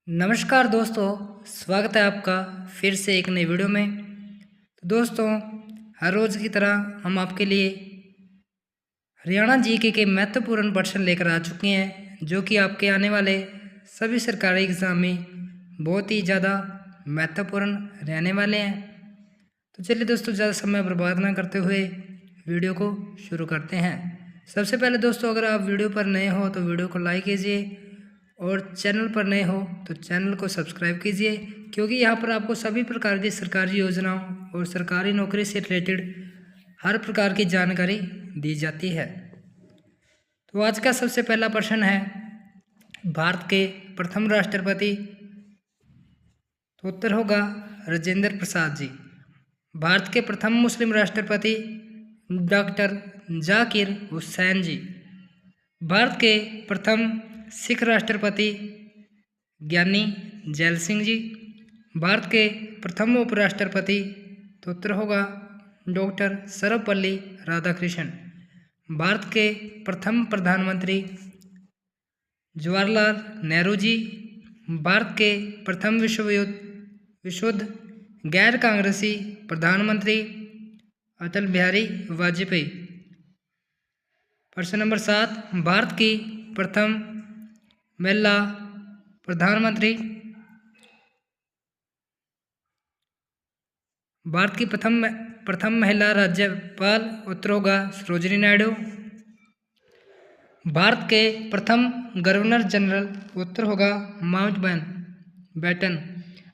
नमस्कार दोस्तों, स्वागत है आपका फिर से एक नई वीडियो में। तो दोस्तों, हर रोज़ की तरह हम आपके लिए हरियाणा जीके के महत्वपूर्ण प्रश्न लेकर आ चुके हैं, जो कि आपके आने वाले सभी सरकारी एग्ज़ाम में बहुत ही ज़्यादा महत्वपूर्ण रहने वाले हैं। तो चलिए दोस्तों, ज़्यादा समय बर्बाद ना करते हुए वीडियो को शुरू करते हैं। सबसे पहले दोस्तों, अगर आप वीडियो पर नए हो तो वीडियो को लाइक कीजिए और चैनल पर नए हो तो चैनल को सब्सक्राइब कीजिए, क्योंकि यहाँ पर आपको सभी प्रकार की सरकारी योजनाओं और सरकारी नौकरी से रिलेटेड हर प्रकार की जानकारी दी जाती है। तो आज का सबसे पहला प्रश्न है, भारत के प्रथम राष्ट्रपति। तो उत्तर होगा राजेंद्र प्रसाद जी। भारत के प्रथम मुस्लिम राष्ट्रपति डॉक्टर जाकिर हुसैन जी। भारत के प्रथम सिख राष्ट्रपति ज्ञानी जैल सिंह जी। भारत के प्रथम उपराष्ट्रपति तो उत्तर होगा डॉक्टर सर्वपल्ली राधाकृष्णन। भारत के प्रथम प्रधानमंत्री जवाहरलाल नेहरू जी। भारत के प्रथम विशुद्ध गैर कांग्रेसी प्रधानमंत्री अटल बिहारी वाजपेयी। प्रश्न नंबर 7, भारत की प्रथम महिला प्रधानमंत्री। भारत की प्रथम महिला राज्यपाल उत्तर होगा सरोजिनी नायडू। भारत के प्रथम गवर्नर जनरल उत्तर होगा माउंट बैटन।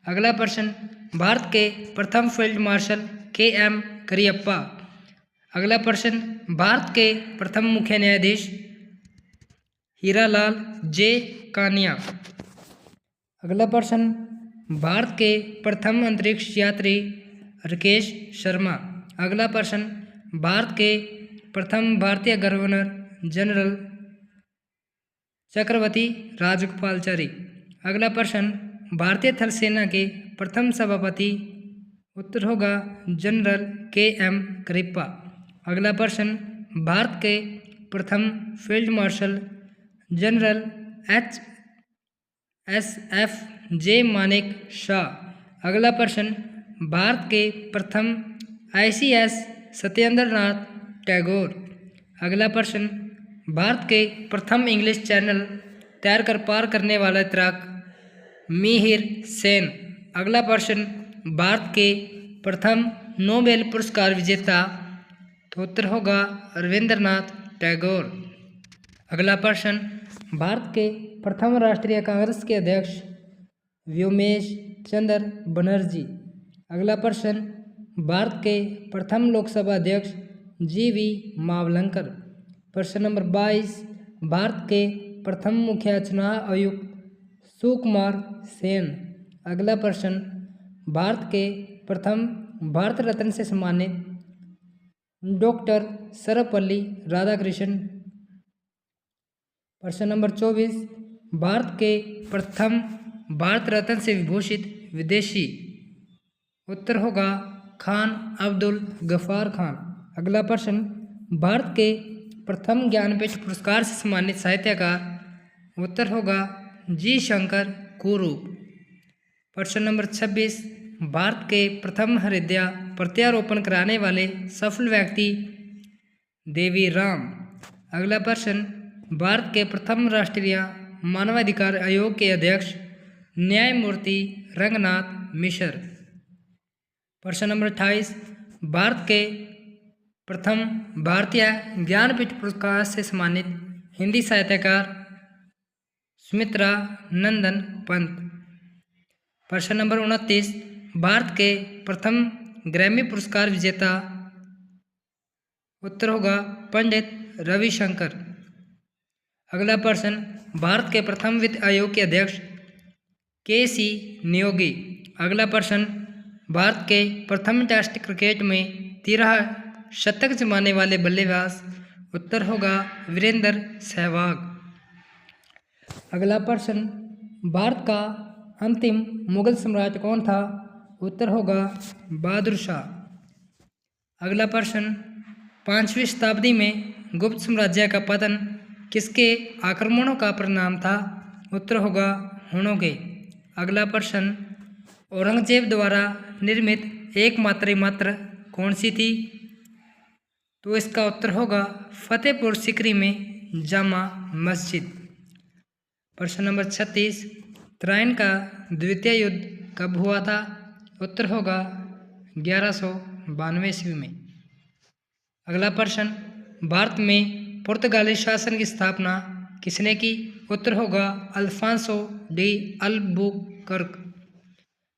अगला प्रश्न, भारत के प्रथम फील्ड मार्शल के.एम. करियप्पा। अगला प्रश्न, भारत के प्रथम मुख्य न्यायाधीश हीरालाल जे कानिया। अगला प्रश्न, भारत के प्रथम अंतरिक्ष यात्री राकेश शर्मा। अगला प्रश्न, भारत के प्रथम भारतीय गवर्नर जनरल चक्रवर्ती राजगोपालचारी। अगला प्रश्न, भारतीय थल सेना के प्रथम सभापति उत्तर होगा जनरल के.एम. करियप्पा। अगला प्रश्न, भारत के प्रथम फील्ड मार्शल जनरल एच.एस.एफ. जे मानेक शॉ। अगला प्रश्न, भारत के प्रथम आईसीएस सत्येंद्र नाथ टैगोर। अगला प्रश्न, भारत के प्रथम इंग्लिश चैनल तैर कर पार करने वाला तैराक मिहिर सेन। अगला प्रश्न, भारत के प्रथम नोबेल पुरस्कार विजेता तो उत्तर होगा रविंद्रनाथ टैगोर। अगला प्रश्न, भारत के प्रथम राष्ट्रीय कांग्रेस के अध्यक्ष व्योमेश चंद्र बनर्जी। अगला प्रश्न, भारत के प्रथम लोकसभा अध्यक्ष जी.वी. मावलंकर। प्रश्न नंबर 22, भारत के प्रथम मुख्य चुनाव आयुक्त सुकुमार सेन। अगला प्रश्न, भारत के प्रथम भारत रत्न से सम्मानित डॉक्टर सर्वपल्ली राधाकृष्णन। प्रश्न नंबर 24, भारत के प्रथम भारत रत्न से विभूषित विदेशी उत्तर होगा खान अब्दुल गफ्फार खान। अगला प्रश्न, भारत के प्रथम ज्ञानपीठ पुरस्कार से सम्मानित साहित्यकार उत्तर होगा जी शंकर कुरूप। प्रश्न नंबर 26, भारत के प्रथम हृदय प्रत्यारोपण कराने वाले सफल व्यक्ति देवी राम। अगला प्रश्न, भारत के प्रथम राष्ट्रीय मानवाधिकार आयोग के अध्यक्ष न्यायमूर्ति रंगनाथ मिश्र। प्रश्न नंबर 28, भारत के प्रथम भारतीय ज्ञानपीठ पुरस्कार से सम्मानित हिंदी साहित्यकार सुमित्रा नंदन पंत। प्रश्न नंबर 29, भारत के प्रथम ग्रैमी पुरस्कार विजेता उत्तर होगा पंडित रविशंकर। अगला प्रश्न, भारत के प्रथम वित्त आयोग के अध्यक्ष के.सी. नियोगी। अगला प्रश्न, भारत के प्रथम टेस्ट क्रिकेट में 13 शतक जमाने वाले बल्लेबाज उत्तर होगा वीरेंद्र सहवाग। अगला प्रश्न, भारत का अंतिम मुगल सम्राट कौन था? उत्तर होगा बहादुर शाह। अगला प्रश्न, 5वीं शताब्दी में गुप्त साम्राज्य का पतन किसके आक्रमणों का परिणाम था? उत्तर होगा हुनों के। अगला प्रश्न, औरंगजेब द्वारा निर्मित एकमात्र इमारत कौन सी थी? तो इसका उत्तर होगा फतेहपुर सीकरी में जामा मस्जिद। प्रश्न नंबर 36, तराइन का द्वितीय युद्ध कब हुआ था? उत्तर होगा 1192 ईस्वी में। अगला प्रश्न, भारत में पुर्तगाली शासन की स्थापना किसने की? उत्तर होगा अल्फांसो डी अल्बुकर्क।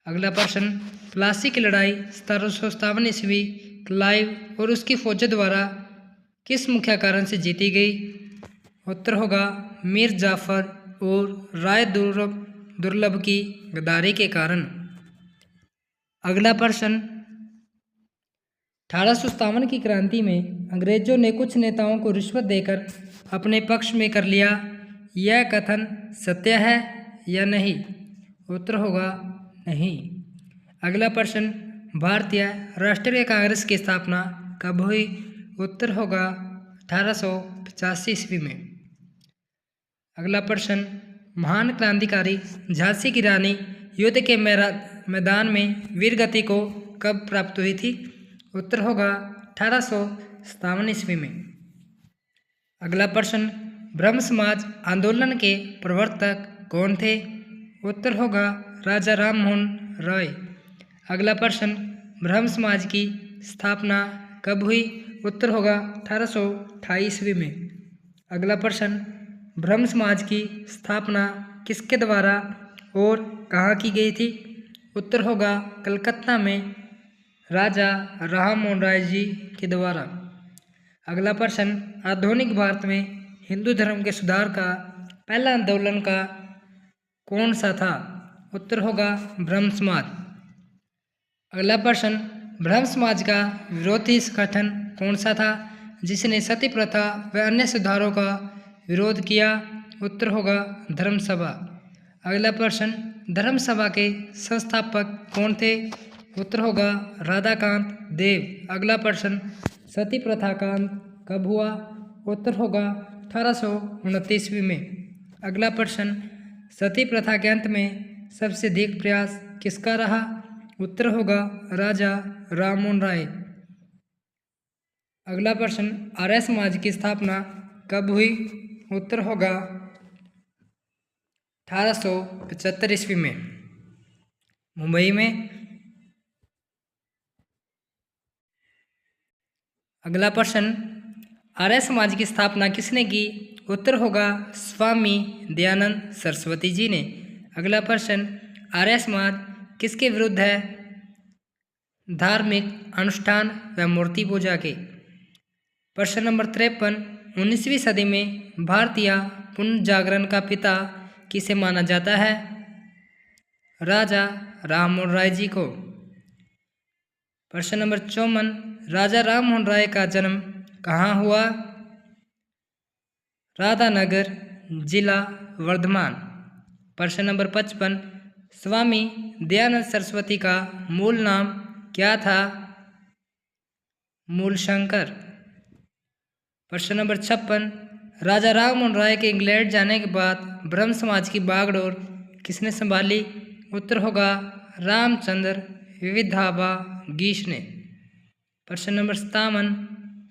अगला प्रश्न, प्लासी की लड़ाई 1757 ईस्वी क्लाइव और उसकी फौज द्वारा किस मुख्य कारण से जीती गई? उत्तर होगा मीर जाफर और राय दुर्लभ की गद्दारी के कारण। अगला प्रश्न, 1857 की क्रांति में अंग्रेजों ने कुछ नेताओं को रिश्वत देकर अपने पक्ष में कर लिया, यह कथन सत्य है या नहीं? उत्तर होगा नहीं। अगला प्रश्न, भारतीय राष्ट्रीय कांग्रेस की स्थापना कब हुई? उत्तर होगा 1885 ईस्वी में। अगला प्रश्न, महान क्रांतिकारी झांसी की रानी युद्ध के मैदान में वीरगति को कब प्राप्त हुई थी? उत्तर होगा 1857 ईस्वी में। अगला प्रश्न, ब्रह्म समाज आंदोलन के प्रवर्तक कौन थे? उत्तर होगा राजा राम मोहन राय। अगला प्रश्न, ब्रह्म समाज की स्थापना कब हुई? उत्तर होगा 1828 ईस्वी में। अगला प्रश्न, ब्रह्म समाज की स्थापना किसके द्वारा और कहाँ की गई थी? उत्तर होगा कलकत्ता में राजा राम मोहन राय जी के द्वारा। अगला प्रश्न, आधुनिक भारत में हिंदू धर्म के सुधार का पहला आंदोलन का कौन सा था? उत्तर होगा ब्रह्म समाज। अगला प्रश्न, ब्रह्म समाज का विरोधी संगठन कौन सा था जिसने सती प्रथा व अन्य सुधारों का विरोध किया? उत्तर होगा धर्म सभा। अगला प्रश्न, धर्म सभा के संस्थापक कौन थे? उत्तर होगा राधाकांत देव। अगला प्रश्न, सती प्रथा का अंत कब हुआ? उत्तर होगा 1829 ईस्वी में। अगला प्रश्न, सती प्रथा के अंत में सबसे अधिक प्रयास किसका रहा? उत्तर होगा राजा राम मोहन राय। अगला प्रश्न, आर्य समाज की स्थापना कब हुई? उत्तर होगा 1875 ईस्वी में, मुंबई में। अगला प्रश्न, आर्य समाज की स्थापना किसने की? उत्तर होगा स्वामी दयानंद सरस्वती जी ने। अगला प्रश्न, आर्य समाज किसके विरुद्ध है? धार्मिक अनुष्ठान व मूर्ति पूजा के। प्रश्न नंबर 53, 19वीं सदी में भारतीय पुनर्जागरण का पिता किसे माना जाता है? राजा राम मोहन राय जी को। प्रश्न नंबर 54, राजा राम मोहन राय का जन्म कहाँ हुआ? राधानगर, जिला वर्धमान। प्रश्न नंबर 55, स्वामी दयानंद सरस्वती का मूल नाम क्या था? मूलशंकर। प्रश्न नंबर 56, राजा राम मोहन राय के इंग्लैंड जाने के बाद ब्रह्म समाज की बागडोर किसने संभाली? उत्तर होगा रामचंद्र विविधाबा गीश ने। प्रश्न नंबर 57,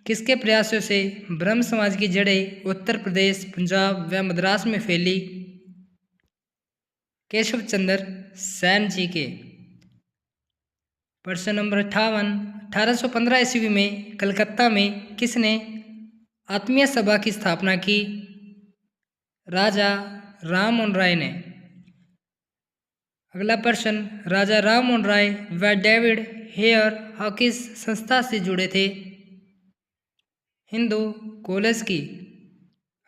किसके प्रयासों से ब्रह्म समाज की जड़ें उत्तर प्रदेश, पंजाब व मद्रास में फैली? केशव चंद्र सेन जी के। प्रश्न नंबर 58, 1815 ईस्वी में कलकत्ता में किसने आत्मीय सभा की स्थापना की? राजा राम मोहन राय ने। अगला प्रश्न, राजा राम मोहन राय व डेविड हेयर हॉकिस संस्था से जुड़े थे? हिंदू कॉलेज की।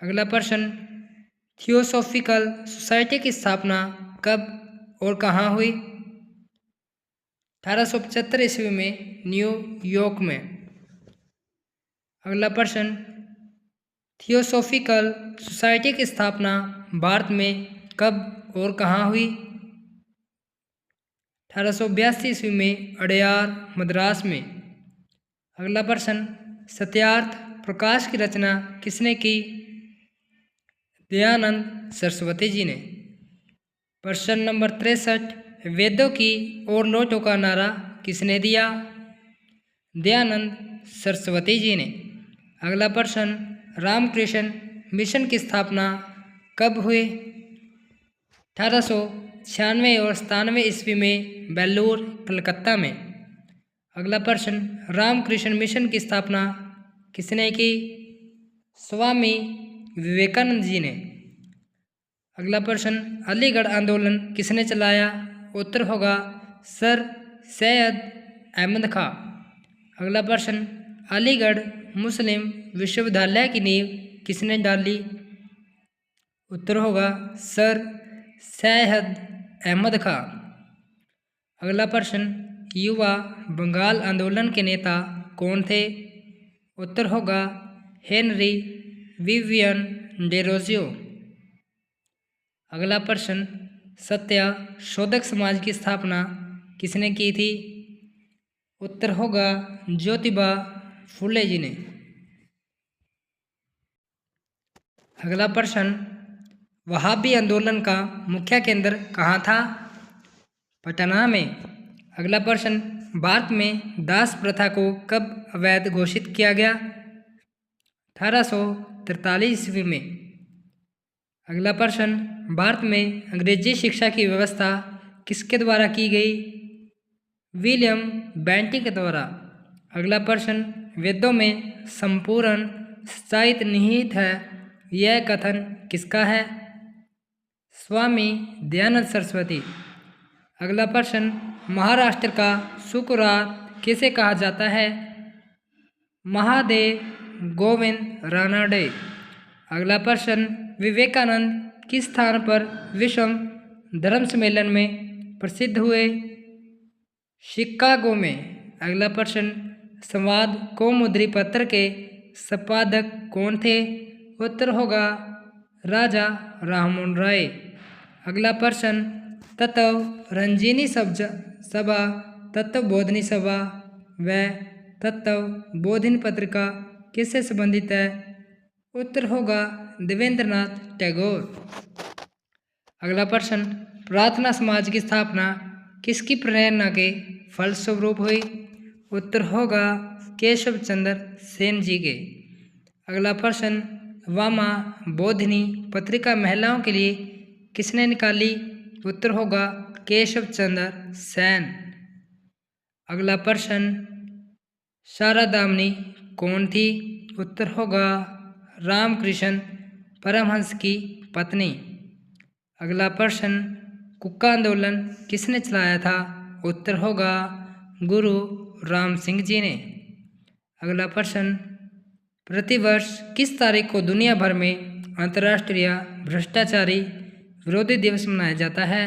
अगला प्रश्न, थियोसॉफिकल सोसाइटी की स्थापना कब और कहाँ हुई? 1875 ईस्वी में न्यूयॉर्क में। अगला प्रश्न, थियोसॉफिकल सोसाइटी की स्थापना भारत में कब और कहाँ हुई? 1882 ईस्वी में अडयार, मद्रास में। अगला प्रश्न, सत्यार्थ प्रकाश की रचना किसने की? दयानंद सरस्वती जी ने। प्रश्न नंबर 63, वेदों की ओर लौटो का नारा किसने दिया? दयानंद सरस्वती जी ने। अगला प्रश्न, रामकृष्ण मिशन की स्थापना कब हुई? 1896 और 97 ईस्वी में बेलूर, कलकत्ता में। अगला प्रश्न, रामकृष्ण मिशन की स्थापना किसने की? स्वामी विवेकानंद जी ने। अगला प्रश्न, अलीगढ़ आंदोलन किसने चलाया? उत्तर होगा सर सैयद अहमद खां। अगला प्रश्न, अलीगढ़ मुस्लिम विश्वविद्यालय की नींव किसने डाली? उत्तर होगा सर सैयद अहमद खां। अगला प्रश्न, युवा बंगाल आंदोलन के नेता कौन थे? उत्तर होगा हेनरी विवियन डेरोजियो। अगला प्रश्न, सत्यशोधक समाज की स्थापना किसने की थी? उत्तर होगा ज्योतिबा फुले जी ने। अगला प्रश्न, वहाबी आंदोलन का मुख्य केंद्र कहाँ था? पटना में। अगला प्रश्न, भारत में दास प्रथा को कब अवैध घोषित किया गया? 1843 ईस्वी में। अगला प्रश्न, भारत में अंग्रेजी शिक्षा की व्यवस्था किसके द्वारा की गई? विलियम बेंटिक के द्वारा। अगला प्रश्न, वेदों में संपूर्ण सच्चाई निहित है, यह कथन किसका है? स्वामी दयानंद सरस्वती। अगला प्रश्न, महाराष्ट्र का शुक्रवार किसे कहा जाता है? महादेव गोविंद रानडे। अगला प्रश्न, विवेकानंद किस स्थान पर विश्व धर्म सम्मेलन में प्रसिद्ध हुए? शिकागो में। अगला प्रश्न, संवाद कौमुदी पत्र के संपादक कौन थे? उत्तर होगा राजा राममोहन राय। अगला प्रश्न, तत्व रंजनी सभा, तत्वबोधिनी सभा व तत्वबोधिनी पत्रिका किससे संबंधित है? उत्तर होगा देवेंद्रनाथ टैगोर। अगला प्रश्न, प्रार्थना समाज की स्थापना किसकी प्रेरणा के फलस्वरूप हुई? उत्तर होगा केशव चंद्र सेन जी के। अगला प्रश्न, वामा बोधिनी पत्रिका महिलाओं के लिए किसने निकाली? उत्तर होगा केशव चंद्र सेन। अगला प्रश्न, शारदामणि कौन थी? उत्तर होगा रामकृष्ण परमहंस की पत्नी। अगला प्रश्न, कुक्का आंदोलन किसने चलाया था? उत्तर होगा गुरु राम सिंह जी ने। अगला प्रश्न, प्रतिवर्ष किस तारीख को दुनिया भर में अंतर्राष्ट्रीय भ्रष्टाचारी विरोधी दिवस मनाया जाता है?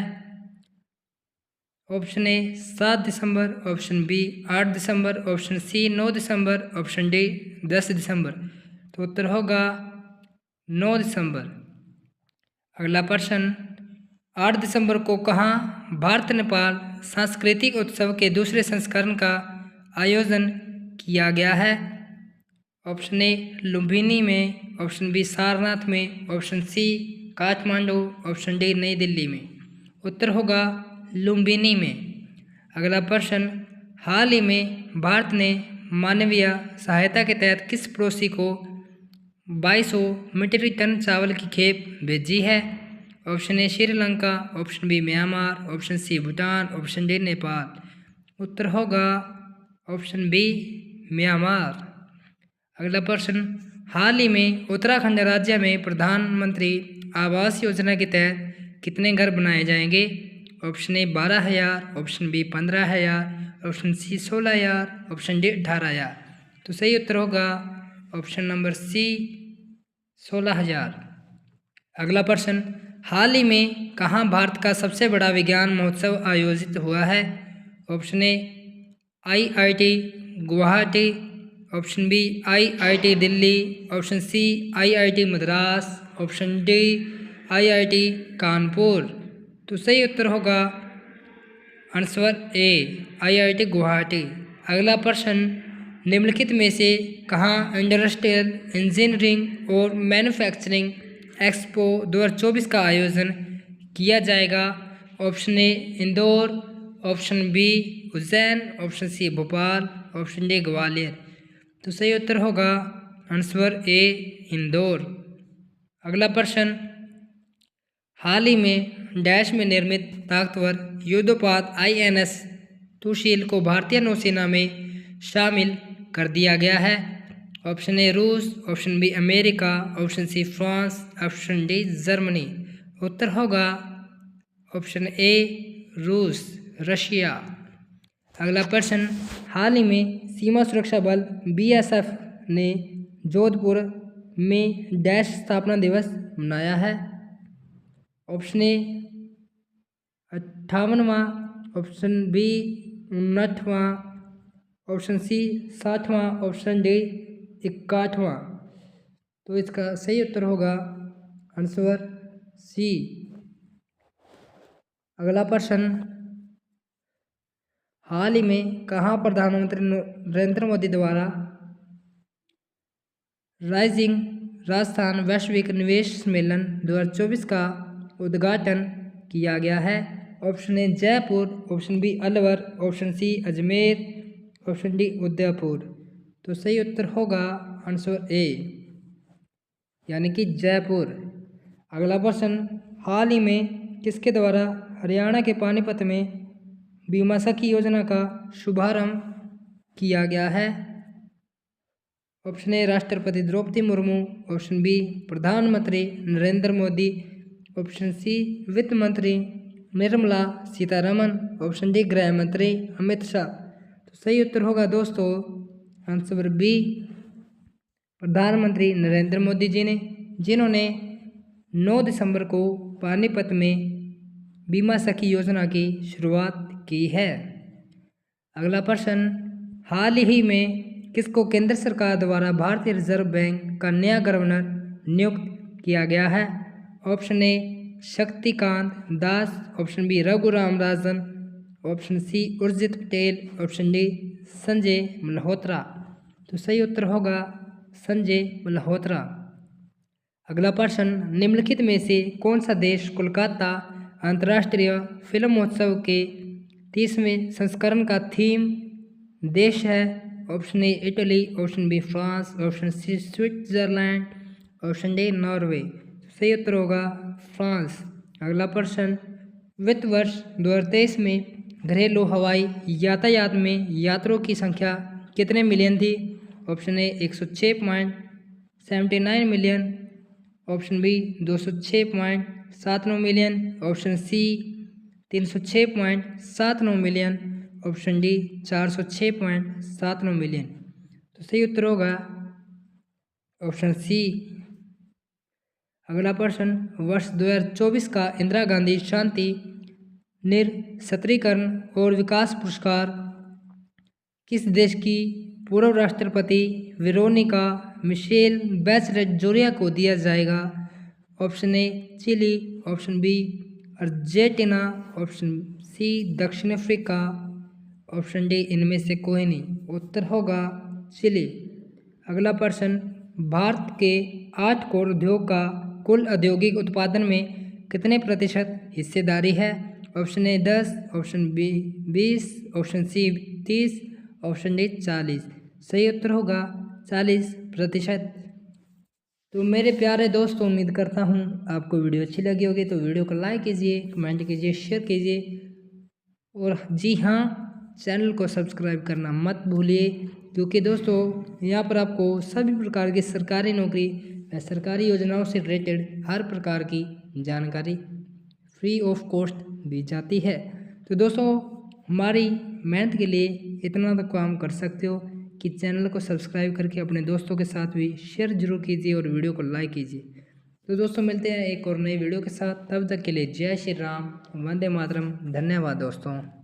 ऑप्शन ए 7 दिसंबर, ऑप्शन बी 8 दिसंबर, ऑप्शन सी 9 दिसंबर, ऑप्शन डी 10 दिसंबर। तो उत्तर होगा 9 दिसंबर। अगला प्रश्न, 8 दिसंबर को कहाँ भारत नेपाल सांस्कृतिक उत्सव के दूसरे संस्करण का आयोजन किया गया है? ऑप्शन ए लुम्बिनी में, ऑप्शन बी सारनाथ में, option C Kathmandu, option D New Delhi में। उत्तर होगा लुम्बिनी में। अगला प्रश्न, हाल ही में भारत ने मानवीय सहायता के तहत किस पड़ोसी को 2200 मीट्रिक टन चावल की खेप भेजी है? Option A Sri Lanka, option B Myanmar, option C Bhutan, option D Nepal. उत्तर होगा ऑप्शन बी म्यांमार। अगला प्रश्न, हाल ही में उत्तराखंड राज्य में प्रधानमंत्री आवास योजना के तहत कितने घर बनाए जाएंगे? Option A 12,000, option B 15,000, option C 16,000, option D 18,000। तो सही उत्तर होगा ऑप्शन नंबर सी 16,000। अगला प्रश्न, हाल ही में कहाँ भारत का सबसे बड़ा विज्ञान महोत्सव आयोजित हुआ है? Option A IIT Guwahati, option B IIT Delhi, option C IIT Madras, option D IIT Kanpur. तो सही उत्तर होगा आंसर ए IIT गुवाहाटी। अगला प्रश्न, निम्नलिखित में से कहाँ इंडस्ट्रियल इंजीनियरिंग और मैन्युफैक्चरिंग एक्सपो 2024 का आयोजन किया जाएगा? Option A Indore, option B Ujjain, option C Bhopal, option D Gwalior. तो सही उत्तर होगा आंसर ए इंदौर। अगला प्रश्न, हाल ही में डैश में निर्मित ताकतवर युद्धपोत INS तुशील को भारतीय नौसेना में शामिल कर दिया गया है। ऑप्शन ए रूस, option B America, option C France, option D Germany. उत्तर होगा ऑप्शन ए रूस, रशिया। अगला प्रश्न, हाल ही में सीमा सुरक्षा बल BSF ने जोधपुर में डैश स्थापना दिवस मनाया है। ऑप्शन ए 58वां, ऑप्शन बी 59वां, ऑप्शन सी 60वां, ऑप्शन डी 61वां। तो इसका सही उत्तर होगा आंसर सी। अगला प्रश्न, हाल ही में कहाँ प्रधानमंत्री नरेंद्र मोदी द्वारा राइजिंग राजस्थान वैश्विक निवेश सम्मेलन 2024 का उद्घाटन किया गया है। Option A Jaipur, option B Alwar, option C Ajmer, option D Udaipur. तो सही उत्तर होगा आंसर ए यानी कि जयपुर। अगला प्रश्न, हाल ही में किसके द्वारा हरियाणा के पानीपत में बीमा सखी योजना का शुभारंभ किया गया है। ऑप्शन ए राष्ट्रपति द्रौपदी मुर्मू, ऑप्शन बी प्रधानमंत्री नरेंद्र मोदी, ऑप्शन सी वित्त मंत्री निर्मला सीतारमन, ऑप्शन डी गृह मंत्री अमित शाह। तो सही उत्तर होगा दोस्तों आंसर बी प्रधानमंत्री नरेंद्र मोदी जी ने, जिन्होंने 9 दिसंबर को पानीपत में बीमा सखी योजना की शुरुआत की है। अगला प्रश्न, हाल ही में किसको केंद्र सरकार द्वारा भारतीय रिजर्व बैंक का नया गवर्नर नियुक्त किया गया है। Option A Shaktikanta Das, option B Raghuram Rajan, option C Urjit Patel, option D Sanjay Malhotra. तो सही उत्तर होगा संजय मल्होत्रा। अगला प्रश्न, निम्नलिखित में से कौन सा देश कोलकाता अंतर्राष्ट्रीय फिल्म महोत्सव के 30वें संस्करण का थीम देश है। Option A Italy, option B France, option C Switzerland, option D Norway. सही उत्तर होगा फ्रांस। अगला प्रश्न, वित्त वर्ष 2023 में घरेलू हवाई यातायात में यात्रियों की संख्या कितने मिलियन थी। Option A 106.79 million, option B 206.79 million, option C 306.79 million, option D 406.79 million. तो सही उत्तर होगा ऑप्शन सी। अगला प्रश्न, वर्ष 2024 का इंदिरा गांधी शांति निरस्त्रीकरण और विकास पुरस्कार किस देश की पूर्व राष्ट्रपति वेरोनिका मिशेल बैचलेट जोरिया को दिया जाएगा। Option A Chile, option B Argentina, option C दक्षिण अफ्रीका, ऑप्शन डी इनमें से कोई नहीं। उत्तर होगा चिली। अगला प्रश्न, भारत के 8 कोर उद्योग का कुल औद्योगिक उत्पादन में कितने प्रतिशत हिस्सेदारी है। Option A 10, option B 20, option C 30, option D 40। सही उत्तर होगा 40%। तो मेरे प्यारे दोस्तों, उम्मीद करता हूँ आपको वीडियो अच्छी लगी होगी। तो वीडियो को लाइक कीजिए, कमेंट कीजिए, शेयर कीजिए और जी हाँ, चैनल को सब्सक्राइब करना मत भूलिए, क्योंकि दोस्तों यहाँ पर आपको सभी प्रकार की सरकारी नौकरी व सरकारी योजनाओं से रिलेटेड हर प्रकार की जानकारी फ्री ऑफ कॉस्ट दी जाती है। तो दोस्तों, हमारी मेहनत के लिए इतना तो काम कर सकते हो कि चैनल को सब्सक्राइब करके अपने दोस्तों के साथ भी शेयर जरूर कीजिए और वीडियो को लाइक कीजिए। तो दोस्तों, मिलते हैं एक और नई वीडियो के साथ। तब तक के लिए जय श्री राम, वंदे मातरम। धन्यवाद दोस्तों।